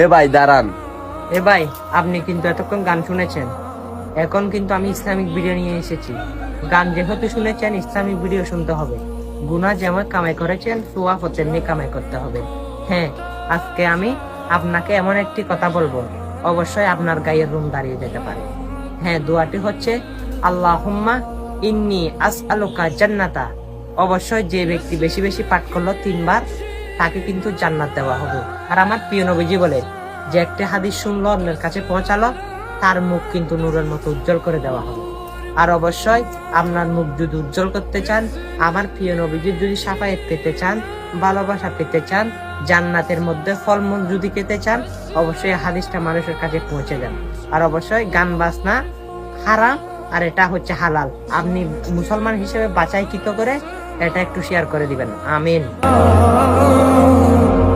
এ ভাই দাঁড়ান। এ ভাই, আপনি কিন্তু এতক্ষণ গান শুনেছেন, এখন কিন্তু আমি ইসলামিক ভিডিও নিয়ে এসেছি। গান যেহেতু শুনেছেন, ইসলামিক ভিডিও শুনতে হবে। গুনাহ যেমন কামাই করেছেন, সওয়াবও তেমনি কামাই করতে হবে। হ্যাঁ, আজকে আমি আপনাকে এমন একটি কথা বলবো, অবশ্যই আপনার গায়ের রুম দাঁড়িয়ে যেতে পারে। হ্যাঁ, দোয়াটি হচ্ছে আল্লাহুম্মা ইন্নী আসআলুকা জান্নাতা। অবশ্যই যে ব্যক্তি বেশি বেশি পাঠ করলো 3 বার, তাকে কিন্তু জান্নাত দেওয়া হবে। আর আমার প্রিয় নবীজি বলে যে একটা হাদিস শুনলো, অন্যের কাছে পৌঁছালো, তার মুখ কিন্তু নূরের মতো উজ্জ্বল করে দেওয়া হবে। আর অবশ্যই আপনার মুখ যদি উজ্জ্বল করতে চান, আমার প্রিয় নবীজির যদি শাফায়েত পেতে চান, ভালোবাসা পেতে চান, জান্নাতের মধ্যে ফলমূল যদি পেতে চান, অবশ্যই হাদিসটা মানুষের কাছে পৌঁছে দেন। আর অবশ্যই গান বাজনা হারাম, আর এটা হচ্ছে হালাল। আপনি মুসলমান হিসেবে বাছাইকৃত করে এটা একটু শেয়ার করে দিবেন। আমিন।